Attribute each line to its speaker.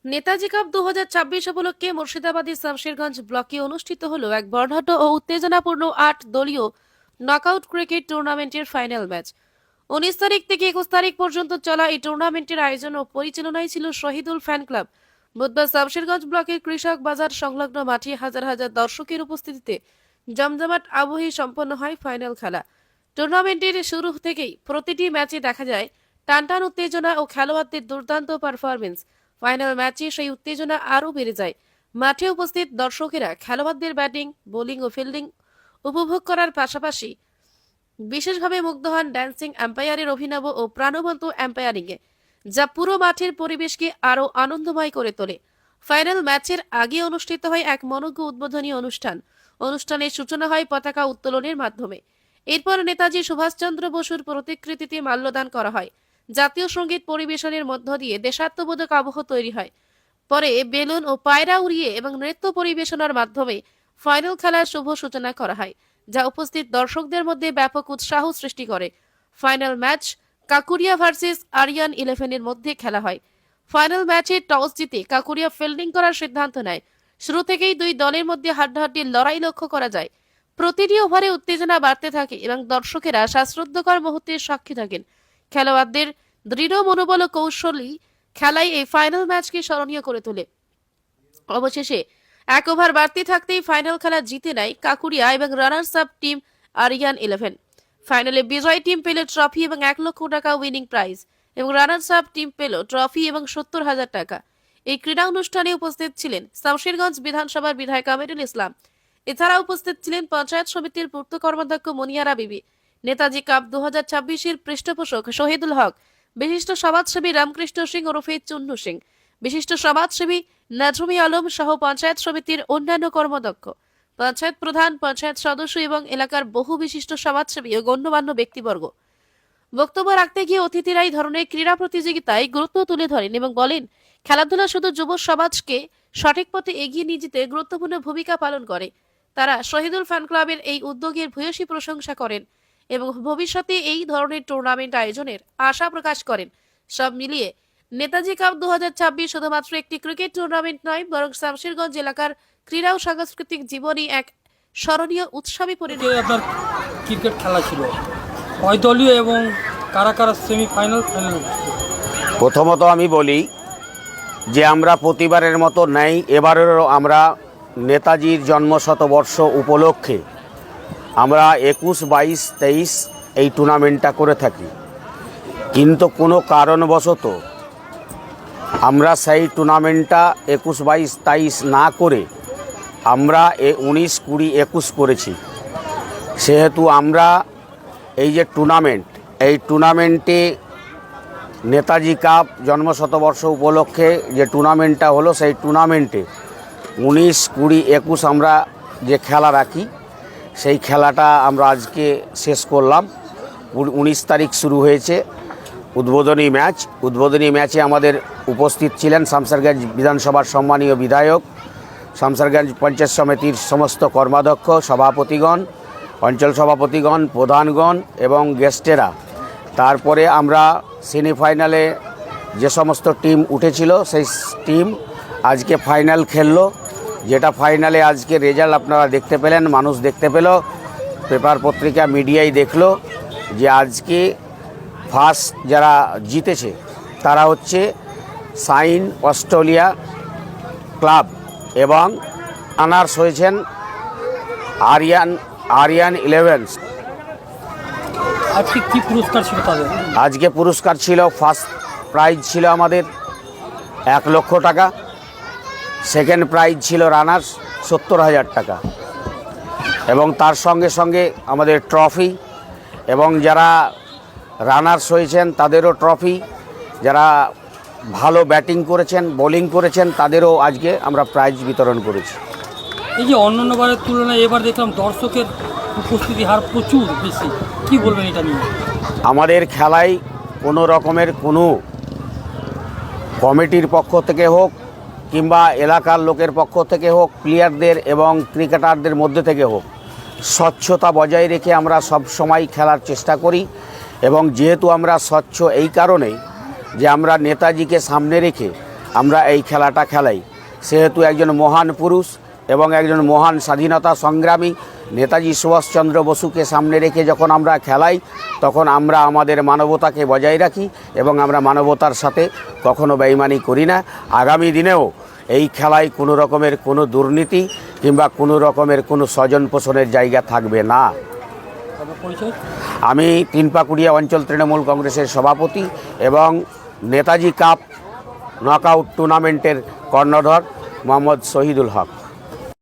Speaker 1: Netaji cup 2026 উপলক্ষে মুর্শিদাবাদের শামশেরগঞ্জ ব্লকে অনুষ্ঠিত হলো এক বর্ণাঢ্য ও উত্তেজনাপূর্ণ 8 দলীয় নকআউট ক্রিকেট টুর্নামেন্টের ফাইনাল ম্যাচ। 19 তারিখ থেকে 21 তারিখ পর্যন্ত চলা এই টুর্নামেন্টের আয়োজন ও পরিচালনায় ছিল শহীদুল ফ্যান ক্লাব। বুধবার শামশেরগঞ্জ ব্লকের কৃষক বাজার সংলগ্ন মাঠে হাজার হাজার দর্শকের উপস্থিতিতে জমজমাট আবহে সম্পন্ন হয় ফাইনাল খেলা। টুর্নামেন্টের শুরু থেকেই প্রতিটি ম্যাচে দেখা যায় টানটান উত্তেজনা ও খেলোয়াড়দের দুর্দান্ত পারফরমেন্স। ফাইনাল ম্যাচে সেই উত্তেজনা আরও বেড়ে যায়। মাঠে উপস্থিত দর্শকেরা খেলোয়াড়দের ব্যাটিং, বোলিং ও ফিল্ডিং উপভোগ করার পাশাপাশি বিশেষভাবে মুগ্ধ হন ড্যান্সিং এম্পায়ারের অভিনব ও প্রাণবন্ত এম্পায়ারিংয়ে, যা পুরো মাঠের পরিবেশকে আরও আনন্দময় করে তোলে। ফাইনাল ম্যাচের আগে অনুষ্ঠিত হয় এক মনোজ্ঞ উদ্বোধনী অনুষ্ঠানের সূচনা হয় পতাকা উত্তোলনের মাধ্যমে। এরপর নেতাজি সুভাষচন্দ্র বসুর প্রতিকৃতিতে মাল্যদান করা হয়। জাতীয় সঙ্গীত পরিবেশনের মধ্য দিয়ে দেশাত্মবোধক আবহ তৈরি হয়। পরে বেলুন ও পায়রা উড়িয়ে এবং নৃত্য পরিবেশনার মাধ্যমে ফাইনাল খেলার শুভ সূচনা করা হয়, যা উপস্থিত দর্শকদের মধ্যে ব্যাপক উৎসাহ সৃষ্টি করে। ফাইনাল ম্যাচ কাকুরিয়া ভার্সেস আরিয়ান 11-এর মধ্যে খেলা হয়। ফাইনাল ম্যাচে টস জিতে কাকুরিয়া ফিল্ডিং করার সিদ্ধান্ত নেয়। শুরু থেকেই দুই দলের মধ্যে হাড্ডাহাড্ডি লড়াই লক্ষ্য করা যায়। প্রতিটি ওভারে উত্তেজনা বাড়তে থাকে এবং দর্শকেরা শ্বাসরুদ্ধকর মুহূর্তের সাক্ষী থাকেন। খেলোয়াড়দের দৃঢ় মনোবল ও কৌশলী খেলাই এই ফাইনাল ম্যাচকে স্মরণীয় করে তোলে। অবশেষে 1 ওভার বাড়তি থাকতেই ফাইনাল খেলা জিতে নেয় কাকুরিয়া এবং রানার্স আপ টিম আরিয়ান 11। ফাইনালে বিজয়ী টিম পেল ট্রফি এবং 1 লক্ষ টাকা উইনিং প্রাইজ এবং রানার্স আপ টিম পেল ট্রফি এবং 70,000 টাকা। এই ক্রীড়া অনুষ্ঠানে উপস্থিত ছিলেন শামশেরগঞ্জ বিধানসভার বিধায়ক আমিরুল ইসলাম। এছাড়া উপস্থিত ছিলেন পঞ্চায়েত সমিতির পূর্ত কর্মাধ্যক্ষ মনিয়ারা বিবি, নেতাজি কাপ 2026-এর পৃষ্ঠপোষক শহীদুল হক, বিশিষ্ট সমাজসেবী রামকৃষ্ণ সিং ওরফে চুন্নু সিং, বিশিষ্ট সমাজসেবী নাজমি আলম সহ পঞ্চায়েত সমিতির অন্যান্য কর্মদক্ষ, পঞ্চায়েত প্রধান, পঞ্চায়েত সদস্য এবং এলাকার বহু বিশিষ্ট সমাজসেবী ও গণ্যমান্য ব্যক্তিবর্গ। বক্তব্য রাখতে গিয়ে অতিথিরা এই ধরনের ক্রীড়া প্রতিযোগিতায় গুরুত্ব তুলে ধরেন এবং বলেন, খেলাধুলা শুধু যুব সমাজকে সঠিক পথে এগিয়ে নিয়ে যেতে গুরুত্বপূর্ণ ভূমিকা পালন করে। তারা শহীদুল ফ্যান ক্লাবের এই উদ্যোগের ভূয়সী প্রশংসা করেন এবং ভবিষ্যতে এই ধরনের টুর্নামেন্ট আয়োজনের আশা প্রকাশ করেন। সব মিলিয়ে নেতাজি কাপ 2026 শুধুমাত্র একটি ক্রিকেট টুর্নামেন্ট নয়, বরং শামশেরগঞ্জ এলাকার ক্রীড়া ও সাংস্কৃতিক জীবনই এক স্মরণীয় উৎসবে পরিণত।
Speaker 2: আপনার ক্রিকেট খেলা ছিল কয় দলীয় এবং কারা কারা সেমিফাইনাল ফাইনাল?
Speaker 3: প্রথমত আমি বলি যে আমরা প্রতিবারের মতো নেই, এবারেরও আমরা নেতাজির জন্মশতবর্ষ উপলক্ষে আমরা 21, 22, 23 এই টুর্নামেন্টটা করে থাকি। কিন্তু কোনো কারণবশত আমরা সেই টুর্নামেন্টটা 21, 22, 23 না করে আমরা 19, 20, 21 করেছি। সেহেতু আমরা এই যে এই টুর্নামেন্টে নেতাজি কাপ জন্মশতবর্ষ উপলক্ষে যে টুর্নামেন্টটা হলো, সেই টুর্নামেন্টে 19, 20, 21 আমরা যে খেলা রাখি, সেই খেলাটা আমরা আজকে শেষ করলাম। 19 তারিখ শুরু হয়েছে উদ্বোধনী ম্যাচে আমাদের উপস্থিত ছিলেন শামশেরগঞ্জ বিধানসভার সম্মানীয় বিধায়ক, শামশেরগঞ্জ পঞ্চায়েত সমিতির সমস্ত কর্মাধ্যক্ষ, সভাপতিগণ, অঞ্চল সভাপতিগণ, প্রধানগণ এবং গেস্টেরা। তারপরে আমরা সেমিফাইনালে যে সমস্ত টিম উঠেছিল সেই টিম আজকে ফাইনাল খেললো, যেটা ফাইনালে আজকে রেজাল্ট আপনারা দেখতে পেলেন, মানুষ দেখতে পেল, পেপার পত্রিকা মিডিয়ায় দেখলো যে আজকে ফার্স্ট যারা জিতেছে তারা হচ্ছে সাইন অস্ট্রেলিয়া ক্লাব এবং রানার্স হয়েছেন আরিয়ান 11।
Speaker 2: আজকে কি পুরস্কার ছিল তাদের?
Speaker 3: আজকে পুরস্কার ছিল, ফার্স্ট প্রাইজ ছিল আমাদের 1 লক্ষ টাকা, সেকেন্ড প্রাইজ ছিল রানার্স 70,000 টাকা এবং তার সঙ্গে সঙ্গে আমাদের ট্রফি, এবং যারা রানার্স হয়েছেন তাদেরও ট্রফি, যারা ভালো ব্যাটিং করেছেন, বোলিং করেছেন তাদেরও আজকে আমরা প্রাইজ বিতরণ করেছি।
Speaker 2: এই যে অন্যান্য বারের তুলনায় এবার দেখলাম দর্শকের উপস্থিতি হার প্রচুর বেশি, কি বলবেন এটা নিয়ে?
Speaker 3: আমাদের খেলায় কোনো রকমের কোনো কমিটির পক্ষ থেকে হোক কিংবা এলাকার লোকের পক্ষ থেকে হোক, প্লেয়ারদের এবং ক্রিকেটারদের মধ্যে থেকে হোক, স্বচ্ছতা বজায় রেখে আমরা সব সময় খেলার চেষ্টা করি। এবং যেহেতু আমরা স্বচ্ছ এই কারণেই যে আমরা নেতাজিকে সামনে রেখে আমরা এই খেলাটা খেলাই। সেহেতু একজন মহান পুরুষ এবং একজন মহান স্বাধীনতা সংগ্রামী নেতাজি সুভাষচন্দ্র বসুকে সামনে রেখে যখন আমরা খেলাই, তখন আমরা আমাদের মানবতাকে বজায় রাখি এবং আমরা মানবতার সাথে কখনো বেইমানি করি না। আগামী দিনেও এই খেলায় কোনো রকমের কোনো দুর্নীতি কিংবা কোনো রকমের কোনো স্বজন পোষণের জায়গা থাকবে না।
Speaker 2: আপনার পরিচয়?
Speaker 3: আমি তিনপাকুড়িয়া অঞ্চল তৃণমূল কংগ্রেসের সভাপতি এবং নেতাজি কাপ নকআউট টুর্নামেন্টের কর্ণধার মোহাম্মদ শহীদুল হক।